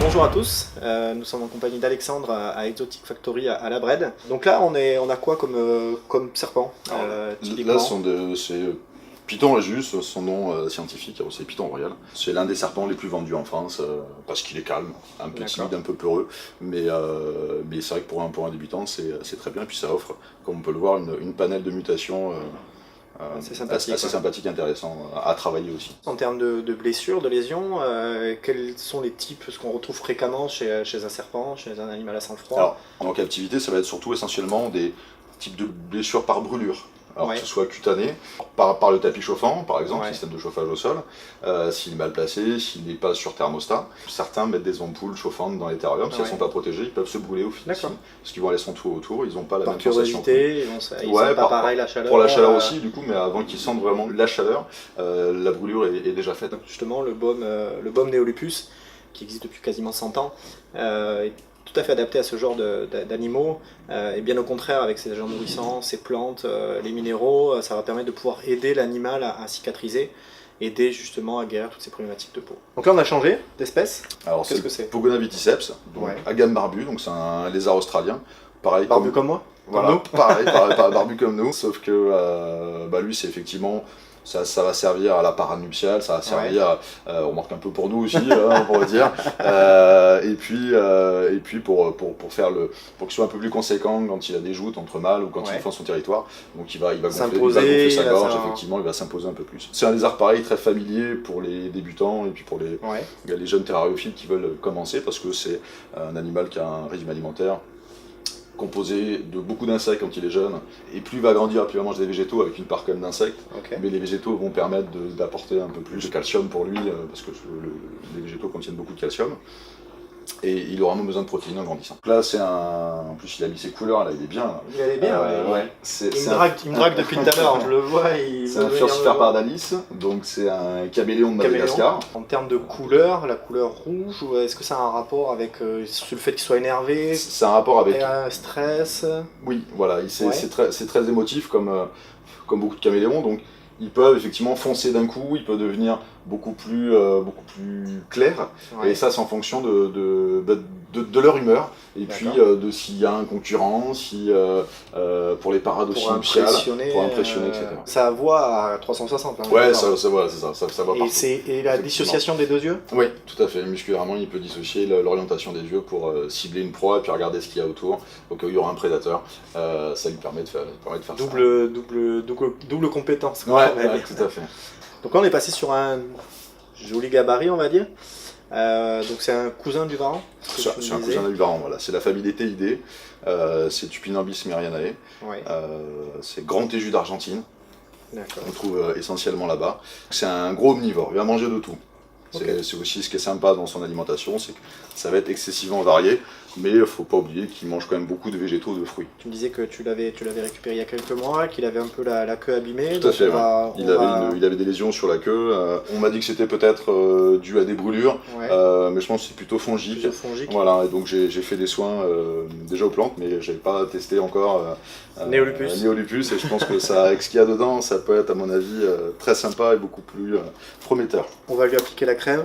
bonjour à tous, nous sommes en compagnie d'Alexandre à Exotic Factory à La Brède. Donc là on a quoi comme serpent typiquement? Là c'est Python Régus, son nom scientifique, c'est Python Royal. C'est l'un des serpents les plus vendus en France parce qu'il est calme, un peu timide, un peu peureux, mais c'est vrai que pour un débutant c'est très bien, et puis ça offre, comme on peut le voir, une panel de mutations assez sympathique, intéressant à travailler aussi. En termes de blessures, de lésions, quels sont les types, ce qu'on retrouve fréquemment chez un serpent, chez un animal à sang-froid? Alors, en captivité, ça va être surtout essentiellement des types de blessures par brûlure. Alors que ce soit cutané, par le tapis chauffant, par exemple, système de chauffage au sol, s'il est mal placé, s'il n'est pas sur thermostat. Certains mettent des ampoules chauffantes dans les terrariums, si elles ne sont pas protégées, ils peuvent se brûler au fil, parce qu'ils vont aller son tour autour, ils n'ont pas la même sensation. Ils sentent pas pareil la chaleur. Pour la chaleur aussi, du coup, mais avant qu'ils sentent vraiment la chaleur, la brûlure est déjà faite. Justement, le baume Néolupus, qui existe depuis quasiment 100 ans, est tout à fait adapté à ce genre d'animaux, et bien au contraire avec ces agents nourrissants, ces plantes, les minéraux, ça va permettre de pouvoir aider l'animal à cicatriser, aider justement à guérir toutes ces problématiques de peau. Donc là on a changé d'espèce. Alors qu'est-ce que c'est? Pogona viticeps, agame barbu, donc c'est un lézard australien. Pareil, barbu comme moi. Voilà, pareil, barbu comme nous, sauf que lui c'est effectivement... Ça va servir à la parade nuptiale, ça va servir, on marque un peu pour nous aussi, on pourrait dire, et puis pour qu'il soit un peu plus conséquent quand il a des joutes entre mâles ou quand il défend son territoire, donc il va gonfler sa gorge, effectivement, il va s'imposer un peu plus. C'est un lézard pareil, très familier pour les débutants et puis pour les jeunes terrariophiles qui veulent commencer, parce que c'est un animal qui a un régime alimentaire composé de beaucoup d'insectes quand il est jeune, et plus il va grandir, plus il va manger des végétaux avec une part quand même d'insectes, mais les végétaux vont permettre d'apporter un peu plus de calcium pour lui, parce que les végétaux contiennent beaucoup de calcium, et il aura moins besoin de protéines en grandissant. Là c'est en plus il a mis ses couleurs, là il est bien. Là. Il est bien, il me drague depuis tout à l'heure, je le vois. C'est un Furcifer pardalis, donc c'est un caméléon de Madagascar. En termes de couleur, la couleur rouge, est-ce que ça a un rapport avec le fait qu'il soit énervé? C'est un rapport avec... stress? Oui, voilà, c'est très émotif comme beaucoup de caméléons, donc ils peuvent effectivement foncer d'un coup, ils peuvent devenir beaucoup plus clairs, et ça c'est en fonction de leur humeur, et puis de s'il y a un concurrent, pour les parades aussi nuptiales, pour impressionner, etc. Ça voit à 360. Hein, ouais, ça voit, c'est ça voit partout. Et la dissociation des deux yeux? Oui, tout à fait. Musculairement, il peut dissocier l'orientation des yeux pour cibler une proie et puis regarder ce qu'il y a autour. Donc il y aura un prédateur, ça lui permet de faire ça. Double compétence. Ouais, tout à fait. Donc là on est passé sur un joli gabarit, on va dire. Donc c'est un cousin du varan. C'est un cousin du varan, voilà. C'est la famille des Théidés. C'est Tupinambis merianae. C'est grand téju d'Argentine. On trouve essentiellement là-bas. C'est un gros omnivore, il va manger de tout. C'est aussi ce qui est sympa dans son alimentation, c'est que ça va être excessivement varié, mais il ne faut pas oublier qu'il mange quand même beaucoup de végétaux, de fruits. Tu me disais que tu l'avais récupéré il y a quelques mois, qu'il avait un peu la queue abîmée. Tout à fait, il avait des lésions sur la queue. On m'a dit que c'était peut-être dû à des brûlures, mais je pense que c'est plutôt fongique. Voilà, et donc j'ai fait des soins déjà aux plantes, mais je n'avais pas testé encore Néolupus, et je pense que ça, avec ce qu'il y a dedans, ça peut être à mon avis très sympa et beaucoup plus prometteur. On va lui appliquer la crème.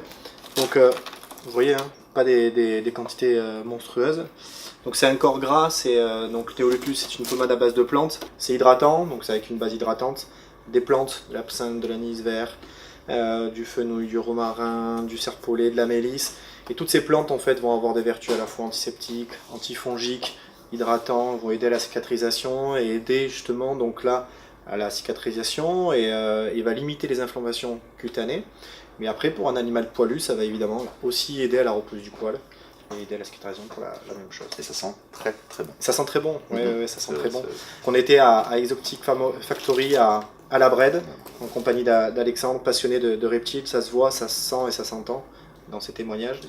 Donc vous voyez, hein, pas des quantités monstrueuses. Donc c'est un corps gras, donc Néolupus c'est une pommade à base de plantes. C'est hydratant, donc c'est avec une base hydratante. Des plantes, de l'absinthe, de l'anis vert, du fenouil, du romarin, du serpolet, de la mélisse. Et toutes ces plantes en fait vont avoir des vertus à la fois antiseptiques, antifongiques, hydratants, vont aider à la cicatrisation et aider justement donc là à la cicatrisation et va limiter les inflammations cutanées. Mais après pour un animal poilu ça va évidemment aussi aider à la repousse du poil et aider à la cicatrisation pour la même chose. Et ça sent très très bon. Ça sent très bon, ça sent très bon. On était à Exotic Factory à La Brède en compagnie d'Alexandre, passionné de reptiles, ça se voit, ça se sent et ça s'entend dans ces témoignages.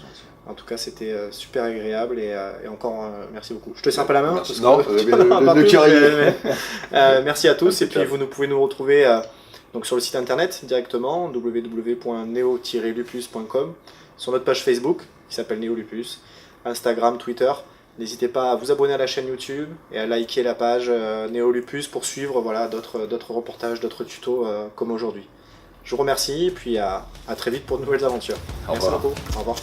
En tout cas, c'était super agréable et encore merci beaucoup. Je te serre pas la main. Merci. Non, le cœur est merci à tous et puis vous pouvez nous retrouver donc sur le site internet directement www.neo-lupus.com, sur notre page Facebook qui s'appelle Néolupus, Instagram, Twitter. N'hésitez pas à vous abonner à la chaîne YouTube et à liker la page Néolupus pour suivre d'autres reportages, d'autres tutos comme aujourd'hui. Je vous remercie et puis à très vite pour de nouvelles aventures. Merci beaucoup. Au revoir.